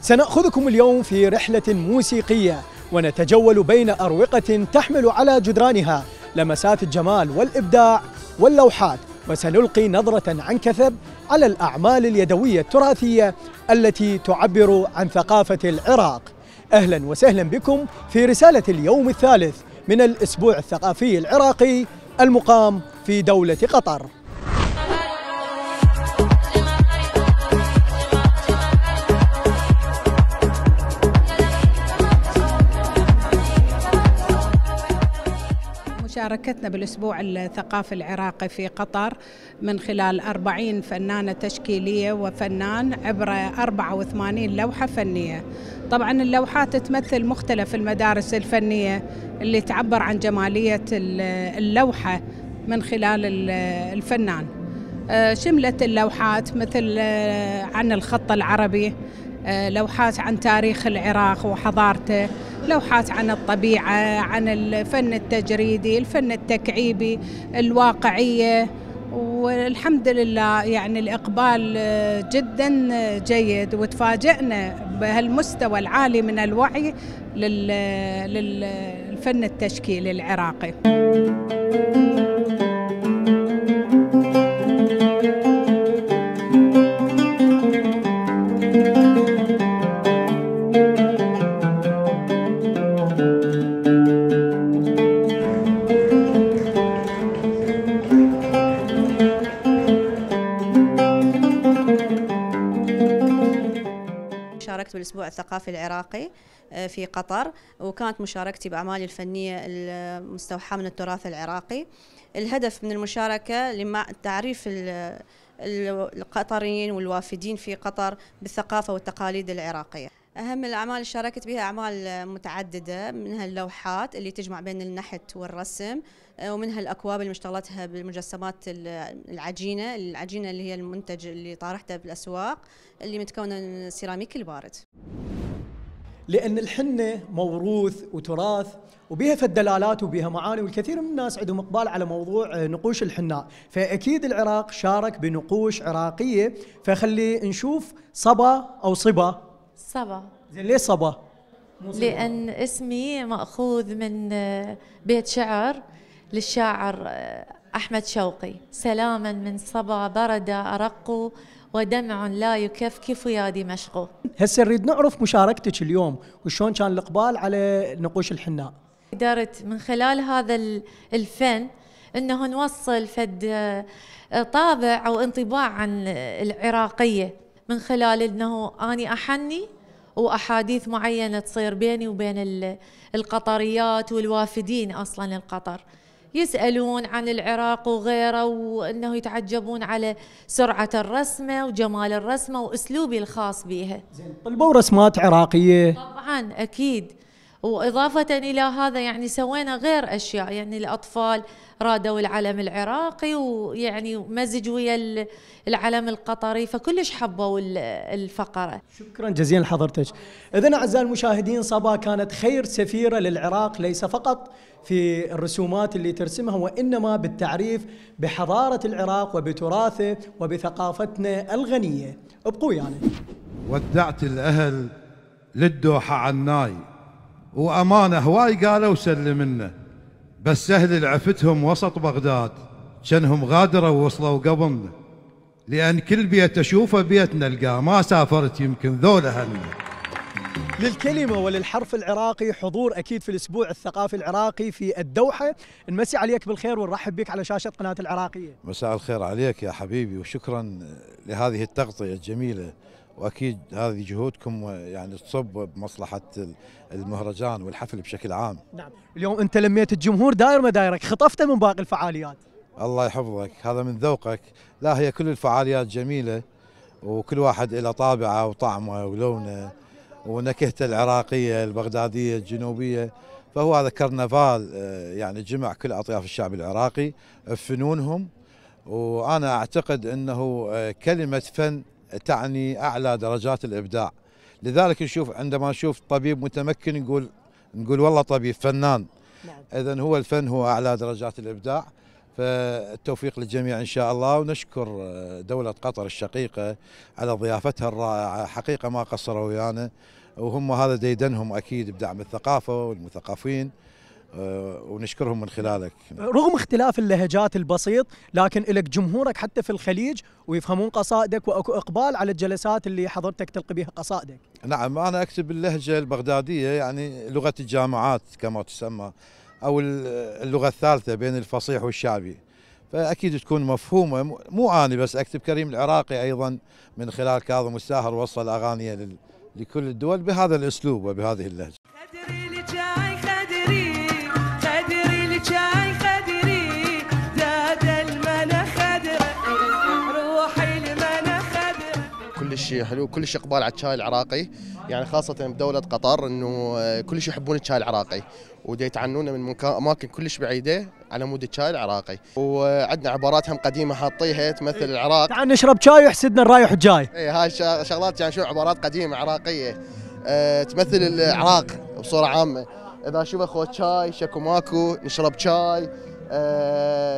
سنأخذكم اليوم في رحلة موسيقية ونتجول بين أروقة تحمل على جدرانها لمسات الجمال والإبداع واللوحات، وسنلقي نظرة عن كثب على الأعمال اليدوية التراثية التي تعبر عن ثقافة العراق. أهلا وسهلا بكم في رسالة اليوم الثالث من الأسبوع الثقافي العراقي المقام في دولة قطر. مشاركتنا بالأسبوع الثقافي العراقي في قطر من خلال 40 فنانة تشكيلية وفنان عبر 84 لوحة فنية. طبعا اللوحات تمثل مختلف المدارس الفنية اللي تعبر عن جمالية اللوحة من خلال الفنان. شملت اللوحات مثل عن الخط العربي، لوحات عن تاريخ العراق وحضارته، لوحات عن الطبيعة، عن الفن التجريدي، الفن التكعيبي، الواقعية. والحمد لله يعني الإقبال جدا جيد، وتفاجئنا بهالمستوى العالي من الوعي للفن التشكيلي العراقي. شاركت بالأسبوع الثقافي العراقي في قطر، وكانت مشاركتي بأعمالي الفنية المستوحاة من التراث العراقي. الهدف من المشاركة لتعريف القطريين والوافدين في قطر بالثقافة والتقاليد العراقية. أهم الأعمال اللي شاركت بها أعمال متعددة، منها اللوحات اللي تجمع بين النحت والرسم، ومنها الأكواب اللي مشتغلتها بالمجسمات العجينة اللي هي المنتج اللي طارحته بالأسواق اللي متكونة من السيراميك البارد. لأن الحنة موروث وتراث وبها فالدلالات وبها معاني، والكثير من الناس عندهم إقبال على موضوع نقوش الحناء، فأكيد العراق شارك بنقوش عراقية. فخلي نشوف صبا أو صبا. صبا. زين ليه صبا؟ لأن اسمي مأخوذ من بيت شعر للشاعر أحمد شوقي: سلاما من صبا برد أرق ودمع لا يكفكف يا دمشق. هسه نريد نعرف مشاركتك اليوم وشون كان الإقبال على نقوش الحناء. قدرت من خلال هذا الفن أنه نوصل فد طابع أو انطباع عن العراقية، من خلال أنه أني أحني وأحاديث معينة تصير بيني وبين القطريات والوافدين أصلاً القطر، يسألون عن العراق وغيره، وأنه يتعجبون على سرعة الرسمة وجمال الرسمة وأسلوبي الخاص بها. زين طلبوا رسمات عراقية؟ طبعاً أكيد. وإضافة إلى هذا يعني سوينا غير أشياء، يعني الأطفال رادوا العلم العراقي ويعني مزج ويا العلم القطري، فكلش حبوا الفقرة. شكرا جزيلا لحضرتك. إذن أعزائي المشاهدين، صبا كانت خير سفيرة للعراق، ليس فقط في الرسومات اللي ترسمها، وإنما بالتعريف بحضارة العراق وبتراثه وبثقافتنا الغنية. ابقوا يعني. ودعت الأهل للدوحة عناي، وأمانة هواي قالوا سلمنا، بس أهل عفتهم وسط بغداد، شنهم غادروا ووصلوا قبلنا، لأن كل بيت أشوفه بيت نلقاه، ما سافرت يمكن ذولا هنا. للكلمة وللحرف العراقي حضور أكيد في الأسبوع الثقافي العراقي في الدوحة. نمسي عليك بالخير ونرحب بك على شاشة قناة العراقية. مساء الخير عليك يا حبيبي، وشكرا لهذه التغطية الجميلة، وأكيد هذه جهودكم يعني تصب بمصلحة المهرجان والحفل بشكل عام. نعم، اليوم أنت لميت الجمهور داير مدايرك، خطفته من باقي الفعاليات. الله يحفظك، هذا من ذوقك. لا، هي كل الفعاليات جميلة، وكل واحد له طابعه وطعمه ولونه ونكهته العراقية البغدادية الجنوبية، فهو هذا كرنفال يعني جمع كل أطياف الشعب العراقي بفنونهم. وأنا أعتقد أنه كلمة فن تعني أعلى درجات الإبداع، لذلك نشوف عندما نشوف طبيب متمكن نقول والله طبيب فنان. إذن هو الفن هو أعلى درجات الإبداع، فالتوفيق للجميع إن شاء الله، ونشكر دولة قطر الشقيقة على ضيافتها الرائعة، حقيقة ما قصروا ويانا، وهم هذا ديدنهم أكيد بدعم الثقافة والمثقفين، ونشكرهم من خلالك. رغم اختلاف اللهجات البسيط، لكن لك جمهورك حتى في الخليج ويفهمون قصائدك، واكو اقبال على الجلسات اللي حضرتك تلقي بها قصائدك. نعم، أنا أكتب اللهجة البغدادية، يعني لغة الجامعات كما تسمى، أو اللغة الثالثة بين الفصيح والشعبي، فأكيد تكون مفهومة. مو أنا بس أكتب، كريم العراقي أيضا من خلال كاظم الساهر وصل أغانيه لكل الدول بهذا الأسلوب وبهذه اللهجة. كلش حلو، كلش اقبال على الشاي العراقي، يعني خاصه بدوله قطر انه كلش يحبون الشاي العراقي، ودي يتعنونه من اماكن كلش بعيده على مود الشاي العراقي، وعندنا عبارات هم قديمه حاطيها تمثل العراق. تعال نشرب شاي ويحسدنا الرايح الجاي. اي هاي شغلات، يعني شو عبارات قديمه عراقيه تمثل العراق بصوره عامه. اذا شو اخوة شاي شكو ماكو، نشرب شاي،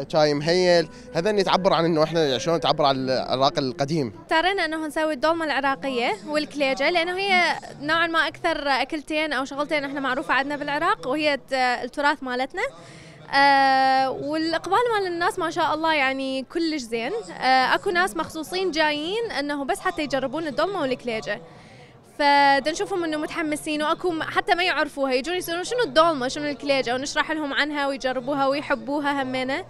شاي مهيل، هذا يتعبر عن انه احنا شلون نتعبر عن العراق القديم. اضطرينا انه نسوي الدولمه العراقيه والكليجه، لانه هي نوعا ما اكثر اكلتين او شغلتين احنا معروفه عندنا بالعراق، وهي التراث مالتنا. والاقبال مال الناس ما شاء الله يعني كلش زين. اكو ناس مخصوصين جايين انه بس حتى يجربون الدولمه والكليجه، فدا نشوفهم انه متحمسين، واكو حتى ما يعرفوها يجون يسالون شنو الدولمه شنو الكليجه، ونشرح لهم عنها ويجربوها ويحبوها همينه.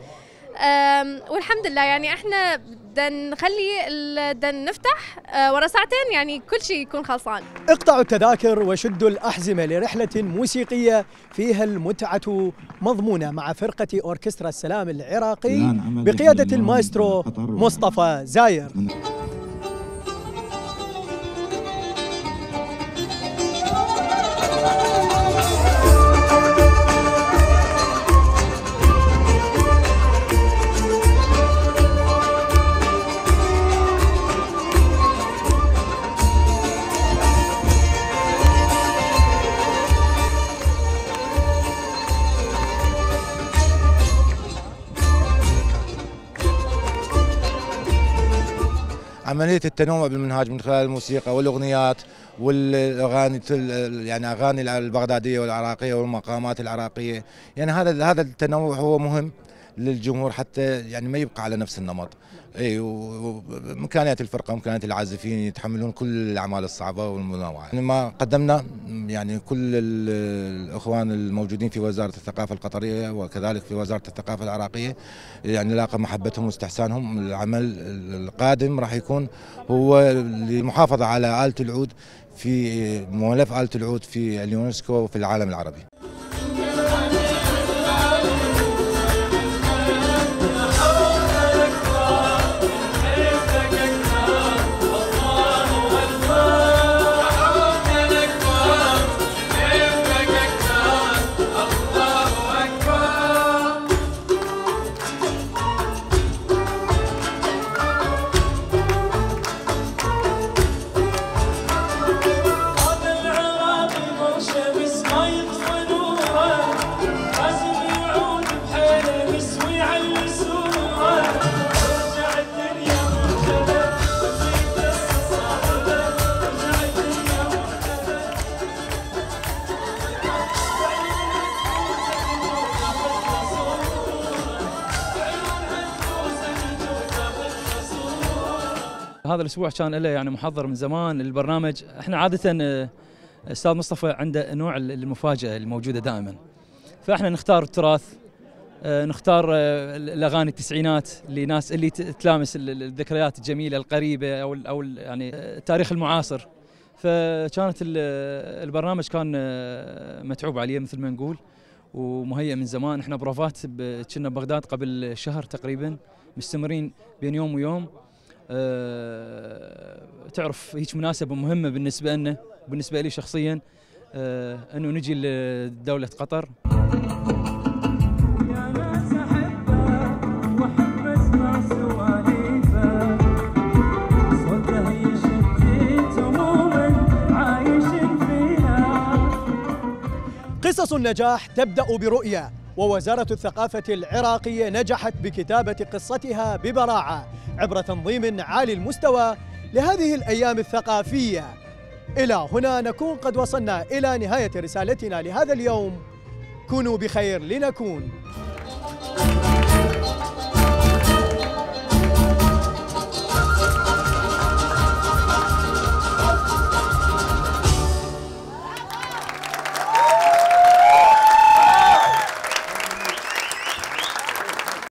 والحمد لله يعني احنا بدنا نخلي نفتح ورا ساعتين يعني كل شيء يكون خلصان. اقطعوا التذاكر وشدوا الأحزمة لرحلة موسيقية فيها المتعة مضمونة مع فرقة أوركسترا السلام العراقي بقيادة المايسترو مصطفى زاير. عملية التنوع بالمنهاج من خلال الموسيقى والأغنيات والأغاني، يعني أغاني البغدادية والعراقية والمقامات العراقية، يعني هذا التنوع هو مهم للجمهور حتى يعني ما يبقى على نفس النمط. اي، وامكانيات الفرقه وامكانيات العازفين يتحملون كل الاعمال الصعبه والمنوعه. يعني ما قدمنا يعني كل الاخوان الموجودين في وزاره الثقافه القطريه وكذلك في وزاره الثقافه العراقيه يعني لاقى محبتهم واستحسانهم. العمل القادم راح يكون هو للمحافظه على آلة العود، في ملف آلة العود في اليونسكو وفي العالم العربي. هذا الاسبوع كان له يعني محضر من زمان البرنامج. احنا عاده استاذ مصطفى عنده نوع المفاجاه الموجوده دائما، فاحنا نختار التراث، نختار الاغاني التسعينات لناس اللي تلامس الذكريات الجميله القريبه او يعني التاريخ المعاصر. فكانت البرنامج كان متعوب عليه مثل ما نقول ومهيئ من زمان. احنا بروفات كنا ببغداد قبل شهر تقريبا، مستمرين بين يوم ويوم. تعرف هيك مناسبة مهمة بالنسبة لنا، بالنسبة لي شخصيا، انه نجي لدولة قطر. قصص النجاح تبدأ برؤية، ووزارة الثقافة العراقية نجحت بكتابة قصتها ببراعة عبر تنظيم عالي المستوى لهذه الأيام الثقافية. إلى هنا نكون قد وصلنا إلى نهاية رسالتنا لهذا اليوم. كونوا بخير لنكون.